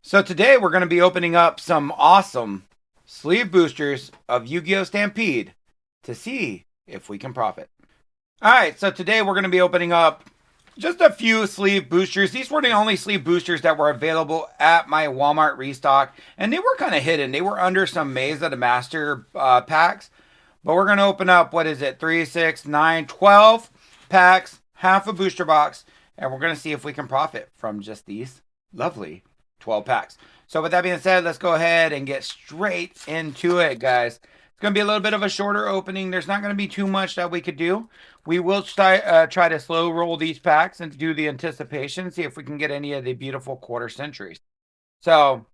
So today we're going to be opening up some awesome sleeve boosters of Yu-Gi-Oh! Stampede to see if we can profit. Alright, so today we're going to be opening up just a few sleeve boosters. These were the only sleeve boosters that were available at my Walmart restock, and they were kind of hidden. They were under some Maze of the Master packs, but we're going to open up, what is it, 3, 6, 9, 12 packs, half a booster box, and we're going to see if we can profit from just these lovely 12 packs. So with that being said, let's go ahead and get straight into it, guys. It's going to be a little bit of a shorter opening. There's not going to be too much that we could do. We will try to slow roll these packs and do the anticipation, see if we can get any of the beautiful quarter centuries. So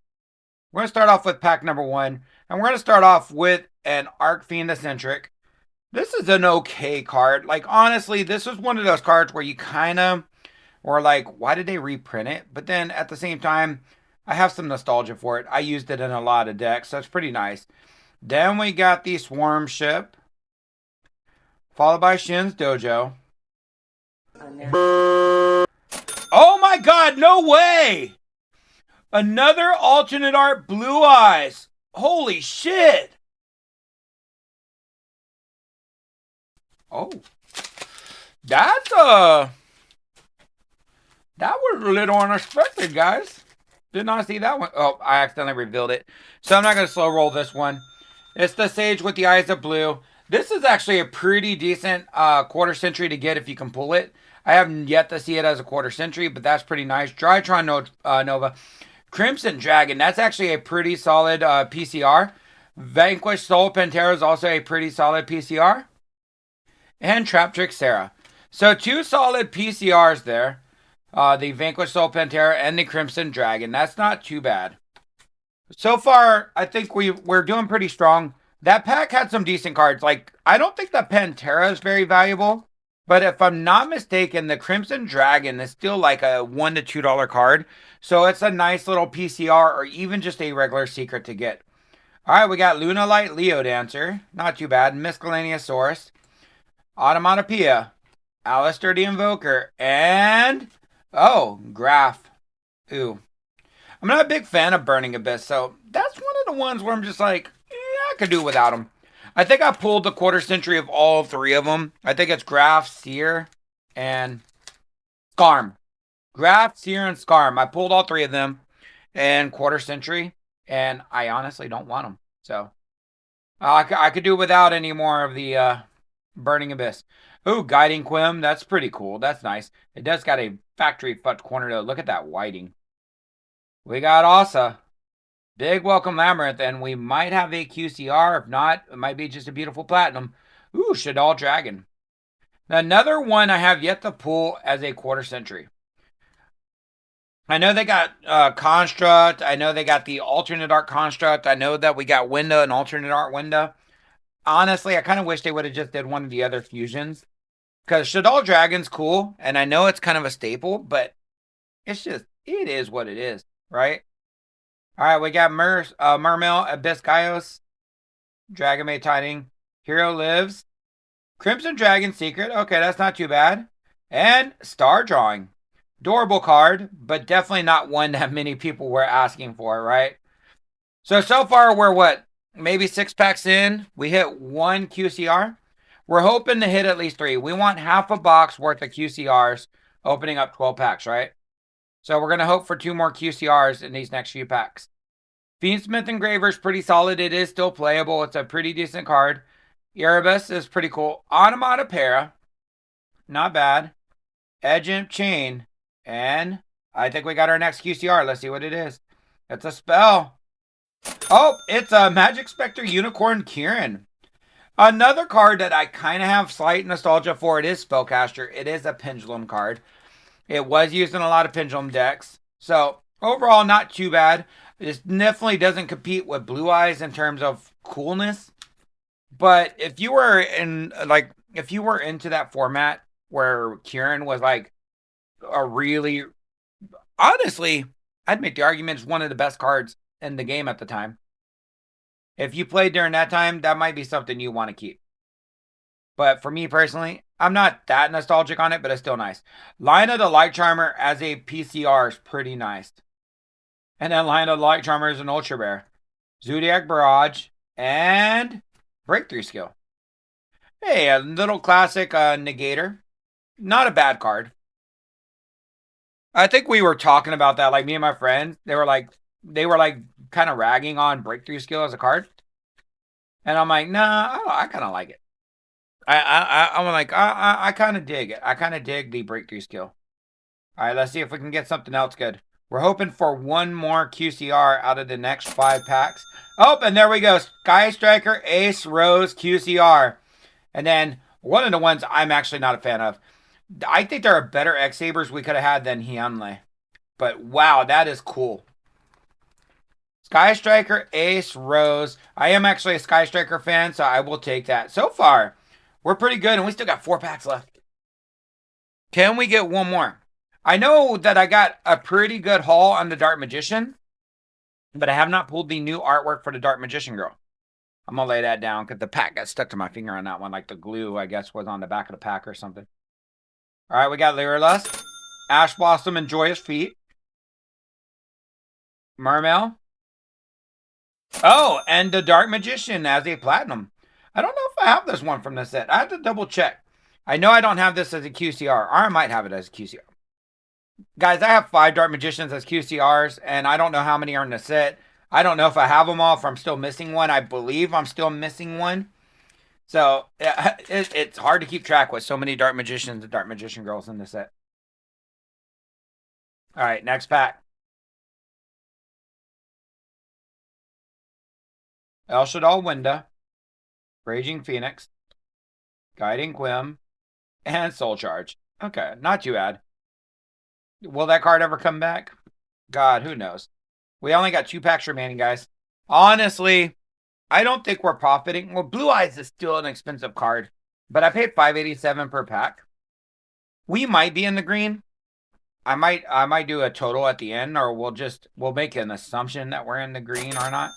we're going to start off with pack number 1, and we're going to start off with an Arc Fiend Eccentric. This is an okay card. Like, honestly, this was one of those cards where you kind of were like, why did they reprint it? But then at the same time, I have some nostalgia for it. I used it in a lot of decks, so it's pretty nice. Then we got the Swarm Ship, followed by Shin's Dojo. Oh my god, no way! Another alternate art Blue Eyes. Holy shit! Oh. That's that was a little unexpected, guys. Did not see that one. Oh, I accidentally revealed it. So I'm not going to slow roll this one. It's the Sage with the Eyes of Blue. This is actually a pretty decent quarter century to get if you can pull it. I haven't yet to see it as a quarter century, but that's pretty nice. Drytron Nova. Crimson Dragon. That's actually a pretty solid PCR. Vanquished Soul Pantera is also a pretty solid PCR. And Trap Trick Sarah. So 2 solid PCRs there. The Vanquished Soul Pantera and the Crimson Dragon. That's not too bad. So far, I think we're doing pretty strong. That pack had some decent cards. Like, I don't think the Pantera is very valuable. But if I'm not mistaken, the Crimson Dragon is still like a $1 to $2 card. So it's a nice little PCR or even just a regular secret to get. Alright, we got Luna Light Leo Dancer. Not too bad. Miscellaneousaurus. Automatopoeia. Alistair the Invoker. And... oh, Graph. Ooh. I'm not a big fan of Burning Abyss, so that's one of the ones where I'm just like, I could do without them. I think I pulled the quarter century of all 3 of them. I think it's Graph, Seer, and Skarm. Graph, Seer, and Skarm. I pulled all 3 of them and quarter century, and I honestly don't want them. So I could do without any more of the Burning Abyss. Ooh, Guiding Quim. That's pretty cool. That's nice. It does got a factory fucked corner though. Look at that whiting. We got Asa. Big Welcome Labyrinth, and we might have a QCR. If not, it might be just a beautiful platinum. Ooh, Shadal Dragon. Another one I have yet to pull as a quarter century. I know they got Construct. I know they got the alternate art Construct. I know that we got Window and alternate art Window. Honestly, I kind of wish they would have just did one of the other fusions. Because Shadal Dragon's cool, and I know it's kind of a staple, but it's just, it is what it is, right? Alright, we got Mermail, Abyss Gaios, Dragon Maid Tiding, Hero Lives, Crimson Dragon Secret. Okay, that's not too bad. And Star Drawing. Adorable card, but definitely not one that many people were asking for, right? So far we're what? Maybe 6 packs in. We hit 1 QCR. We're hoping to hit at least 3. We want half a box worth of QCRs opening up 12 packs, right? So we're going to hope for 2 more QCRs in these next few packs. Fiendsmith Engraver is pretty solid. It is still playable. It's a pretty decent card. Erebus is pretty cool. Automatopoeia, not bad. Edge Chain. And I think we got our next QCR. Let's see what it is. It's a spell. Oh, it's a Magic Spectre Unicorn Kieran. Another card that I kind of have slight nostalgia for. It is Spellcaster. It is a Pendulum card. It was used in a lot of Pendulum decks. So overall, not too bad. This definitely doesn't compete with Blue Eyes in terms of coolness. But if you were into that format where Kieran was like a really, honestly, I'd make the argument it's one of the best cards in the game at the time. If you played during that time, that might be something you want to keep. But for me personally, I'm not that nostalgic on it, but it's still nice. Line of the Light Charmer as a PCR is pretty nice. And then Line of Light Charmer is an ultra rare. Zodiac Barrage and Breakthrough Skill. Hey, a little classic Negator. Not a bad card. I think we were talking about that, like me and my friend. They were like kind of ragging on Breakthrough Skill as a card, and I'm like, nah, I kind of like it. I'm like, I kind of dig it. I kind of dig the Breakthrough Skill. All right, let's see if we can get something else good. We're hoping for one more QCR out of the next 5 packs. Oh, and there we go. Sky Striker, Ace, Rose, QCR. And then one of the ones I'm actually not a fan of. I think there are better X-Sabers we could have had than Hyunle. But wow, that is cool. Sky Striker, Ace, Rose. I am actually a Sky Striker fan, so I will take that. So far, we're pretty good, and we still got 4 packs left. Can we get one more? I know that I got a pretty good haul on the Dark Magician, but I have not pulled the new artwork for the Dark Magician girl. I'm going to lay that down because the pack got stuck to my finger on that one. Like the glue, I guess, was on the back of the pack or something. All right, we got Lyrillust, Ash Blossom, and Joyous Feet. Mermail. Oh, and the Dark Magician as a Platinum. I don't know if I have this one from this set. I have to double check. I know I don't have this as a QCR, or I might have it as a QCR. Guys, I have 5 Dark Magicians as QCRs, and I don't know how many are in the set. I don't know if I have them all, if I'm still missing one. I believe I'm still missing one. So, it's hard to keep track with so many Dark Magicians and Dark Magician girls in the set. All right, next pack. El Shaddai Winda, Raging Phoenix, Guiding Quim, and Soul Charge. Okay, not too bad. Will that card ever come back? God, who knows? We only got 2 packs remaining, guys. Honestly, I don't think we're profiting. Well, Blue Eyes is still an expensive card, but I paid $5.87 per pack. We might be in the green. I might do a total at the end, or we'll make an assumption that we're in the green or not.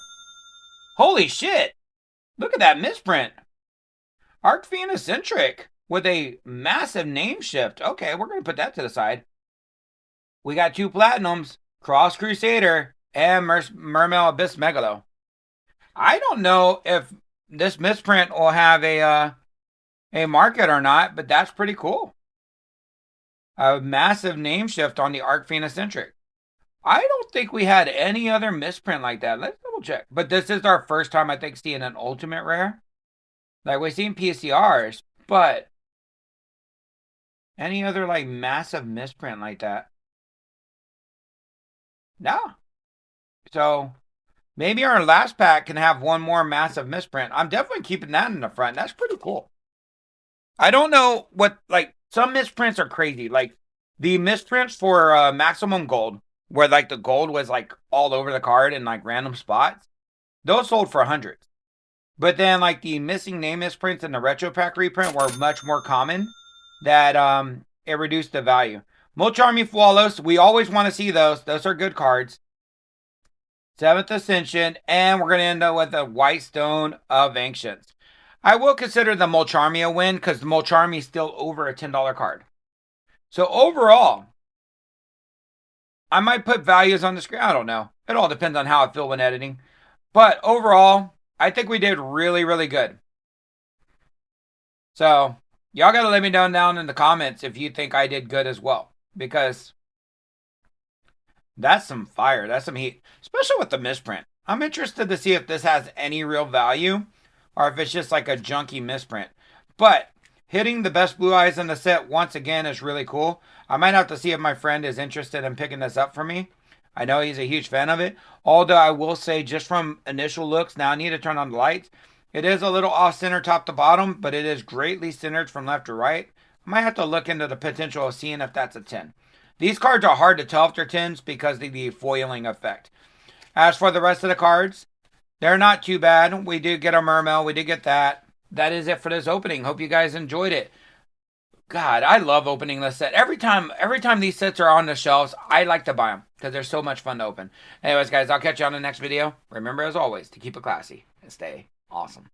Holy shit! Look at that misprint. Arcfiend Eccentric with a massive name shift. Okay, we're gonna put that to the side. We got 2 platinums, Cross Crusader and Mermail Abyss Megalo. I don't know if this misprint will have a market or not, but that's pretty cool. A massive name shift on the Arcfiend Eccentric. I don't think we had any other misprint like that. Let's double check. But this is our first time, I think, seeing an ultimate rare. Like, we've seen PCRs, but any other, like, massive misprint like that? No. So, maybe our last pack can have one more massive misprint. I'm definitely keeping that in the front. That's pretty cool. I don't know what, like, some misprints are crazy. Like, the misprints for Maximum Gold, where, like, the gold was, like, all over the card in, like, random spots, those sold for hundreds. But then, like, the missing name misprints and the retro pack reprint were much more common, that it reduced the value. Molcharmy Flawless, we always want to see those. Those are good cards. 7th Ascension, and we're going to end up with a White Stone of Ancients. I will consider the Molcharmy a win, because the Molcharmy is still over a $10 card. So overall, I might put values on the screen. I don't know. It all depends on how I feel when editing. But overall, I think we did really, really good. So, y'all got to let me know down in the comments if you think I did good as well. Because that's some fire. That's some heat. Especially with the misprint. I'm interested to see if this has any real value, or if it's just like a junky misprint. But hitting the best Blue Eyes in the set once again is really cool. I might have to see if my friend is interested in picking this up for me. I know he's a huge fan of it. Although I will say, just from initial looks, now I need to turn on the lights. It is a little off-center top to bottom, but it is greatly centered from left to right. I might have to look into the potential of seeing if that's a 10. These cards are hard to tell if they're 10s because of the foiling effect. As for the rest of the cards, they're not too bad. We did get a Mermail. We did get that. That is it for this opening. Hope you guys enjoyed it. God, I love opening this set. Every time these sets are on the shelves, I like to buy them because they're so much fun to open. Anyways, guys, I'll catch you on the next video. Remember, as always, to keep it classy and stay awesome.